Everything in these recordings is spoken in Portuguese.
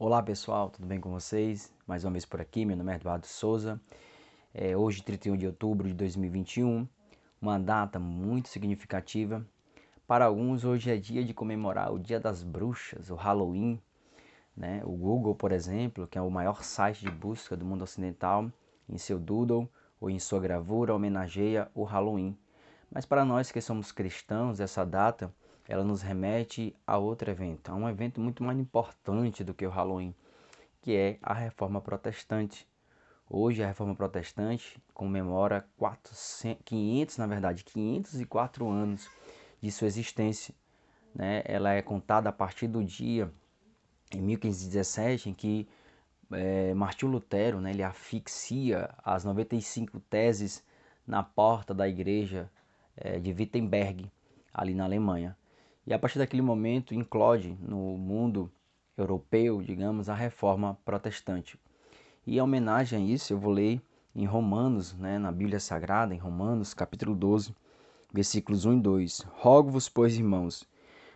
Olá pessoal, tudo bem com vocês? Mais uma vez por aqui, meu nome é Eduardo Souza. Hoje, 31 de outubro de 2021, uma data muito significativa. Para alguns, hoje é dia de comemorar o Dia das Bruxas, o Halloween, né? O Google, por exemplo, que é o maior site de busca do mundo ocidental, em seu doodle ou em sua gravura homenageia o Halloween. Mas para nós que somos cristãos, essa data ela nos remete a outro evento, a um evento muito mais importante do que o Halloween, que é a Reforma Protestante. Hoje a Reforma Protestante comemora 504 anos de sua existência, né? Ela é contada a partir do dia em 1517 em que Martinho Lutero, né, ele asfixia as 95 teses na porta da igreja de Wittenberg, ali na Alemanha. E a partir daquele momento inclode no mundo europeu, digamos, a reforma protestante. E em homenagem a isso, eu vou ler em Romanos, né, na Bíblia Sagrada, em Romanos, capítulo 12, versículos 1 e 2. Rogo-vos, pois, irmãos,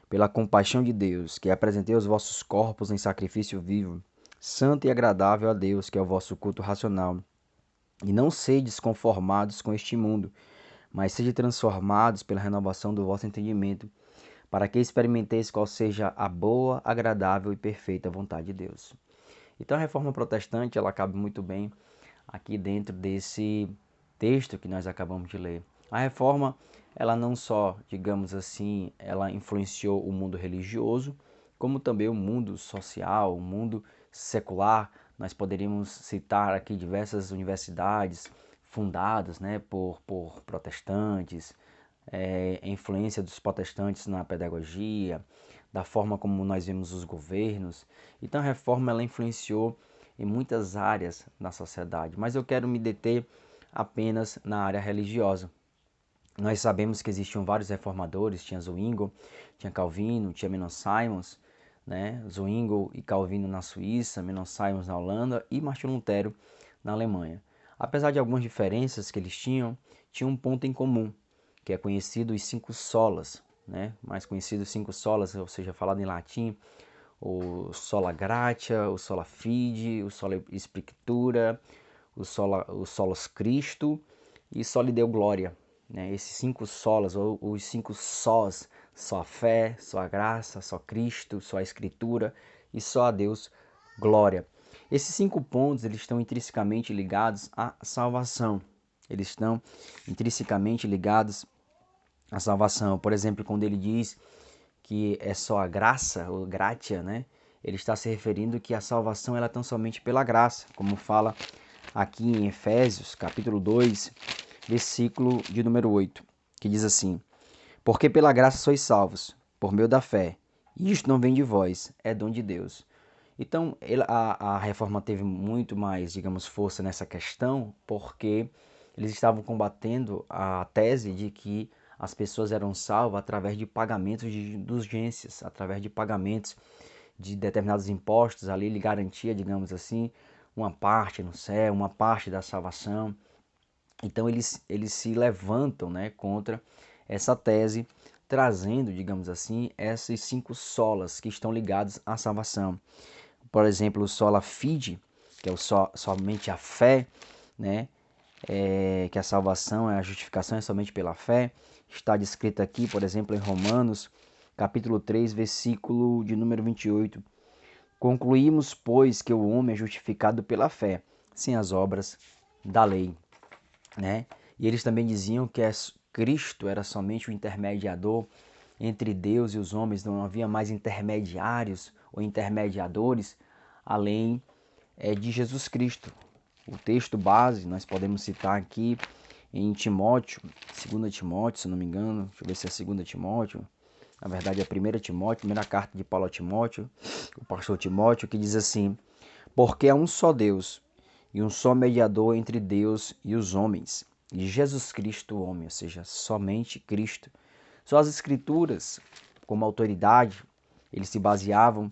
pela compaixão de Deus, que apresentei os vossos corpos em sacrifício vivo, santo e agradável a Deus, que é o vosso culto racional. E não sedes conformados com este mundo, mas sede transformados pela renovação do vosso entendimento, para que experimenteis qual seja a boa, agradável e perfeita vontade de Deus. Então a reforma protestante, ela cabe muito bem aqui dentro desse texto que nós acabamos de ler. A reforma, ela não só, digamos assim, ela influenciou o mundo religioso, como também o mundo social, o mundo secular. Nós poderíamos citar aqui diversas universidades fundadas, né, por protestantes, a influência dos protestantes na pedagogia, da forma como nós vemos os governos. Então a reforma ela influenciou em muitas áreas da sociedade, mas eu quero me deter apenas na área religiosa. Nós sabemos que existiam vários reformadores, tinha Zwingli, tinha Calvino, tinha Menon Simons, né? Zwingli e Calvino na Suíça, Menon Simons na Holanda e Martinho Lutero na Alemanha. Apesar de algumas diferenças que eles tinham um ponto em comum, que é conhecido os cinco solas, né? Mais conhecido os cinco solas, ou seja, falado em latim, o sola gratia, o sola fide, o sola scriptura, o solos Cristo e soli Deo glória, né? Esses cinco solas, ou os cinco sós, só a fé, só a graça, só Cristo, só a Escritura e só a Deus glória. Esses 5 pontos eles estão intrinsecamente ligados à salvação. Eles estão intrinsecamente ligados à salvação. Por exemplo, quando ele diz que é só a graça, ou gratia, né? Ele está se referindo que a salvação ela é tão somente pela graça, como fala aqui em Efésios, capítulo 2, versículo de número 8, que diz assim: Porque pela graça sois salvos, por meio da fé, e isto não vem de vós, é dom de Deus. Então, a reforma teve muito mais, digamos, força nessa questão, porque eles estavam combatendo a tese de que as pessoas eram salvas através de pagamentos de indulgências, através de pagamentos de determinados impostos, ali ele garantia, digamos assim, uma parte no céu, uma parte da salvação. Então eles se levantam, né, contra essa tese, trazendo, digamos assim, esses 5 solas que estão ligados à salvação. Por exemplo, o sola fide, que é somente a fé, né, que a salvação, a justificação é somente pela fé. Está descrito aqui, por exemplo, em Romanos, capítulo 3, versículo de número 28. Concluímos, pois, que o homem é justificado pela fé, sem as obras da lei, né? E eles também diziam que Cristo era somente o intermediador entre Deus e os homens, não havia mais intermediários ou intermediadores além de Jesus Cristo. O texto base nós podemos citar aqui em Timóteo, 2 Timóteo, se não me engano, deixa eu ver se é 2 Timóteo, na verdade é 1 Timóteo, primeira carta de Paulo a Timóteo, o pastor Timóteo, que diz assim: Porque há um só Deus e um só mediador entre Deus e os homens, e Jesus Cristo, o homem, ou seja, somente Cristo. Só as Escrituras, como autoridade, eles se baseavam,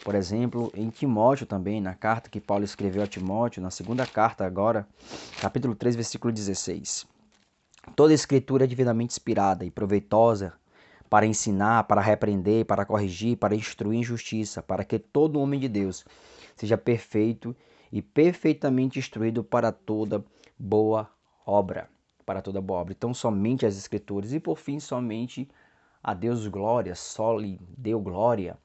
por exemplo, em Timóteo também, na carta que Paulo escreveu a Timóteo, na segunda carta agora, capítulo 3, versículo 16. Toda Escritura é divinamente inspirada e proveitosa para ensinar, para repreender, para corrigir, para instruir em justiça, para que todo homem de Deus seja perfeito e perfeitamente instruído para toda boa obra. Para toda boa obra. Então, somente as Escrituras. E por fim, somente a Deus glória, só lhe deu glória,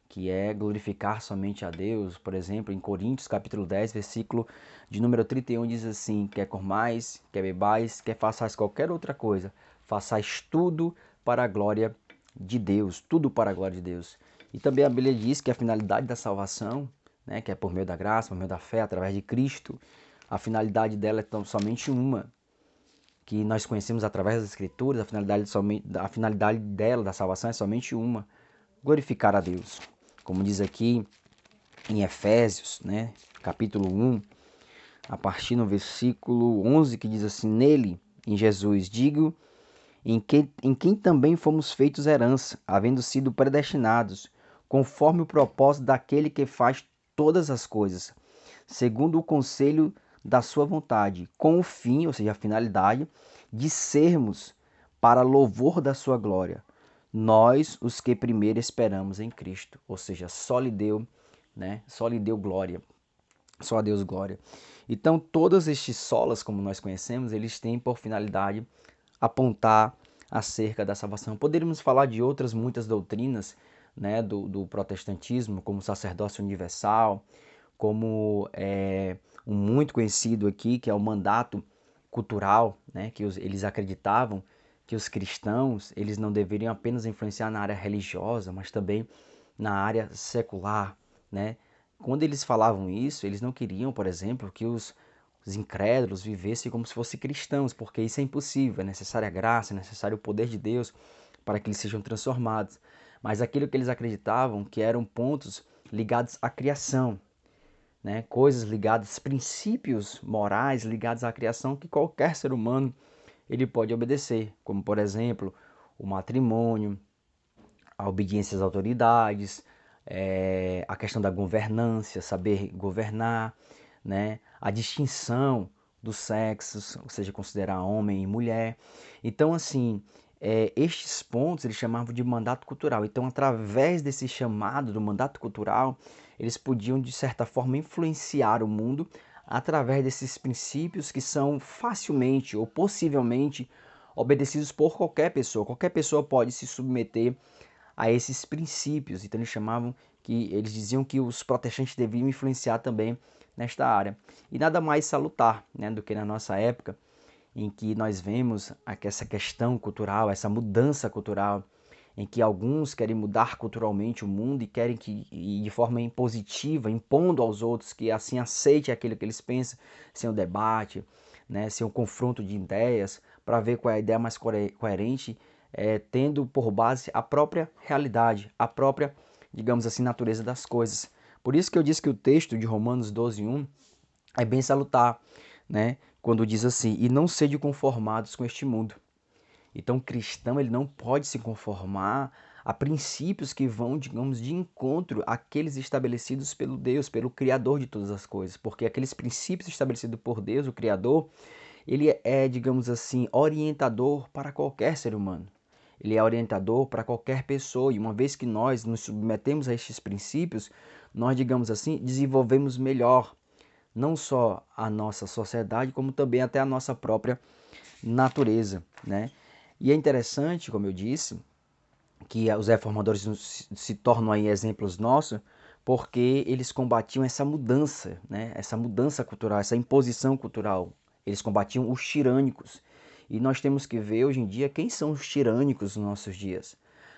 que é glorificar somente a Deus. Por exemplo, em Coríntios capítulo 10, versículo de número 31, diz assim: quer comais, quer bebais, quer façais qualquer outra coisa, façais tudo para a glória de Deus, tudo para a glória de Deus. E também a Bíblia diz que a finalidade da salvação, né, que é por meio da graça, por meio da fé, através de Cristo, a finalidade dela é tão somente uma, que nós conhecemos através das Escrituras. A finalidade dela, da salvação, é somente uma: glorificar a Deus. Como diz aqui em Efésios, né, capítulo 1, a partir no versículo 11, que diz assim: nele, em Jesus, digo, em quem também fomos feitos herança, havendo sido predestinados, conforme o propósito daquele que faz todas as coisas, segundo o conselho da sua vontade, com o fim, ou seja, a finalidade, de sermos para louvor da sua glória, nós os que primeiro esperamos em Cristo. Ou seja, só lhe deu, né? Só lhe deu glória. Só a Deus glória. Então, todos estes solas, como nós conhecemos, eles têm por finalidade apontar acerca da salvação. Poderíamos falar de outras muitas doutrinas, né, do protestantismo, como o sacerdócio universal, como um muito conhecido aqui, que é o mandato cultural, né, que eles acreditavam que os cristãos eles não deveriam apenas influenciar na área religiosa, mas também na área secular, né? Quando eles falavam isso, eles não queriam, por exemplo, que os incrédulos vivessem como se fossem cristãos, porque isso é impossível, é necessária a graça, é necessário o poder de Deus para que eles sejam transformados. Mas aquilo que eles acreditavam que eram pontos ligados à criação, né? Coisas ligadas, princípios morais ligados à criação que qualquer ser humano ele pode obedecer, como por exemplo o matrimônio, a obediência às autoridades, a questão da governância, saber governar, né? A distinção dos sexos, ou seja, considerar homem e mulher. Então, assim, estes pontos eles chamavam de mandato cultural. Então, através desse chamado do mandato cultural, eles podiam, de certa forma, influenciar o mundo através desses princípios que são facilmente ou possivelmente obedecidos por qualquer pessoa. Qualquer pessoa pode se submeter a esses princípios. Então eles diziam que os protestantes deviam influenciar também nesta área. E nada mais salutar, né, do que na nossa época, em que nós vemos essa questão cultural, essa mudança cultural, em que alguns querem mudar culturalmente o mundo e querem que, e de forma impositiva, impondo aos outros que assim aceite aquilo que eles pensam, sem o debate, né, sem o confronto de ideias, para ver qual é a ideia mais coerente, tendo por base a própria realidade, a própria, digamos assim, natureza das coisas. Por isso que eu disse que o texto de Romanos 12:1 é bem salutar, né? Quando diz assim: e não sede conformados com este mundo. Então, o cristão ele não pode se conformar a princípios que vão, digamos, de encontro àqueles estabelecidos pelo Deus, pelo Criador de todas as coisas. Porque aqueles princípios estabelecidos por Deus, o Criador, ele é, digamos assim, orientador para qualquer ser humano. Ele é orientador para qualquer pessoa. E uma vez que nós nos submetemos a estes princípios, nós, digamos assim, desenvolvemos melhor não só a nossa sociedade, como também até a nossa própria natureza, né? E é interessante, como eu disse, que os reformadores se tornam aí exemplos nossos, porque eles combatiam essa mudança, né? Essa mudança cultural, essa imposição cultural. Eles combatiam os tirânicos. E nós temos que ver hoje em dia quem são os tirânicos nos nossos dias.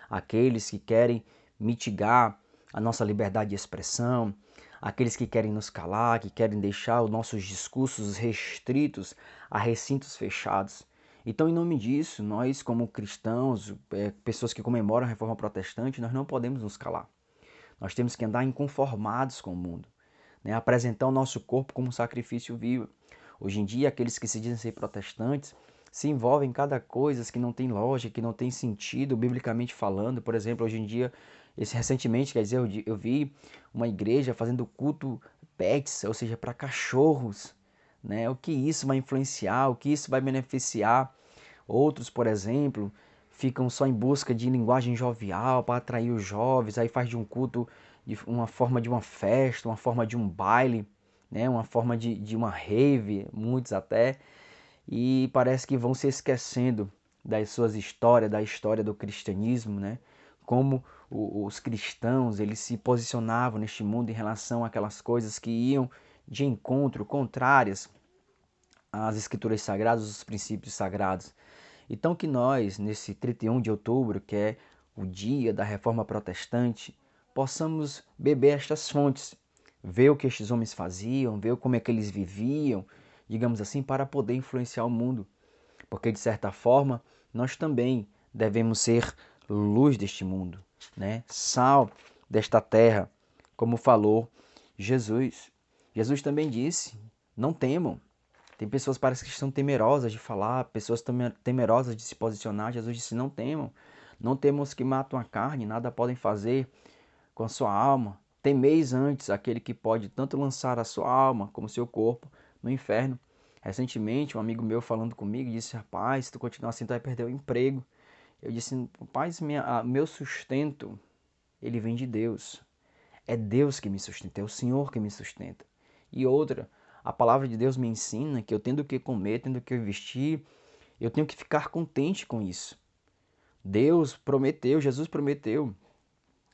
Aqueles que querem mitigar a nossa liberdade de expressão, aqueles que querem nos calar, que querem deixar os nossos discursos restritos a recintos fechados. Então, em nome disso, nós como cristãos, pessoas que comemoram a Reforma Protestante, nós não podemos nos calar. Nós temos que andar inconformados com o mundo, né? Apresentar o nosso corpo como sacrifício vivo. Hoje em dia, aqueles que se dizem ser protestantes se envolvem em cada coisa que não tem lógica, que não tem sentido, biblicamente falando. Por exemplo, hoje em dia, recentemente, quer dizer, eu vi uma igreja fazendo culto pets, ou seja, para cachorros, né? O que isso vai influenciar, o que isso vai beneficiar. Outros, por exemplo, ficam só em busca de linguagem jovial para atrair os jovens, aí faz de um culto de uma forma de uma festa, uma forma de um baile, né? Uma forma de uma rave, muitos até, e parece que vão se esquecendo das suas histórias, da história do cristianismo, né? Como os cristãos eles se posicionavam neste mundo em relação àquelas coisas que iam de encontro, contrárias às escrituras sagradas, os princípios sagrados. Então que nós, nesse 31 de outubro, que é o dia da Reforma Protestante, possamos beber estas fontes, ver o que estes homens faziam, ver como é que eles viviam, digamos assim, para poder influenciar o mundo. Porque, de certa forma, nós também devemos ser luz deste mundo, né? Sal desta terra, como falou Jesus. Jesus também disse, não temam. Tem pessoas que parece que estão temerosas de falar, pessoas temerosas de se posicionar. Jesus disse, não temam. Não temam os que matam a carne, nada podem fazer com a sua alma. Temeis antes aquele que pode tanto lançar a sua alma como o seu corpo no inferno. Recentemente, um amigo meu falando comigo disse, rapaz, se tu continuar assim, tu vai perder o emprego. Eu disse, rapaz, meu sustento, ele vem de Deus. É Deus que me sustenta, é o Senhor que me sustenta. E outra, a palavra de Deus me ensina que eu tendo que comer, tendo que vestir, eu tenho que ficar contente com isso. Deus prometeu, Jesus prometeu,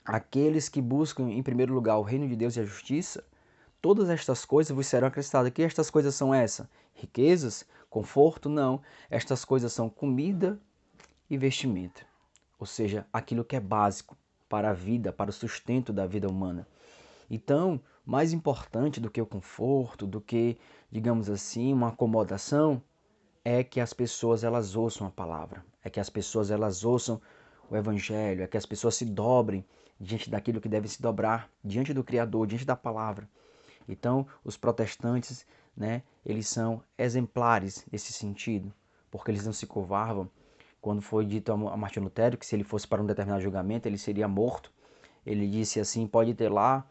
aqueles que buscam em primeiro lugar o reino de Deus e a justiça, todas estas coisas vos serão acrescentadas. Que estas coisas são essas? Riquezas? Conforto? Não. Estas coisas são comida e vestimenta. Ou seja, aquilo que é básico para a vida, para o sustento da vida humana. Então, mais importante do que o conforto, do que, digamos assim, uma acomodação, é que as pessoas elas ouçam a palavra, é que as pessoas elas ouçam o evangelho, é que as pessoas se dobrem diante daquilo que deve se dobrar, diante do Criador, diante da palavra. Então, os protestantes, né, eles são exemplares nesse sentido, porque eles não se curvavam. Quando foi dito a Martinho Lutero que se ele fosse para um determinado julgamento, ele seria morto, ele disse assim, pode ter lá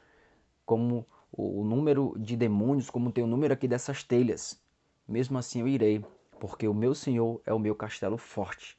como o número de demônios, como tem o número aqui dessas telhas. Mesmo assim eu irei, porque o meu Senhor é o meu castelo forte.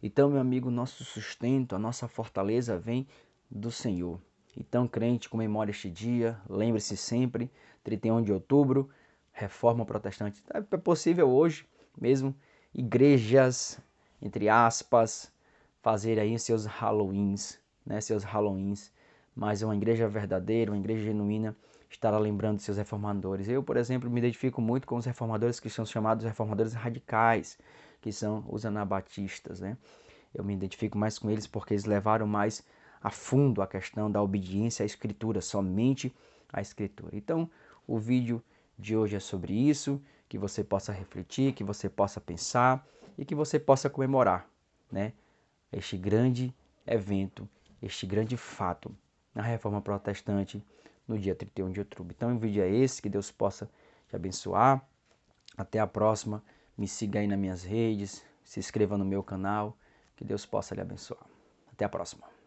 Então, meu amigo, nosso sustento, a nossa fortaleza vem do Senhor. Então, crente, comemore este dia, lembre-se sempre, 31 de outubro, Reforma Protestante. É possível hoje mesmo igrejas, entre aspas, fazer aí seus Halloweens, né, seus Halloweens, mas uma igreja verdadeira, uma igreja genuína, estará lembrando de seus reformadores. Eu, por exemplo, me identifico muito com os reformadores que são chamados reformadores radicais, que são os anabatistas, né? Eu me identifico mais com eles porque eles levaram mais a fundo a questão da obediência à Escritura, somente à Escritura. Então, o vídeo de hoje é sobre isso, que você possa refletir, que você possa pensar e que você possa comemorar, né? Este grande evento, este grande fato na Reforma Protestante no dia 31 de outubro. Então, o vídeo é esse, que Deus possa te abençoar. Até a próxima. Me siga aí nas minhas redes, se inscreva no meu canal, que Deus possa lhe abençoar. Até a próxima.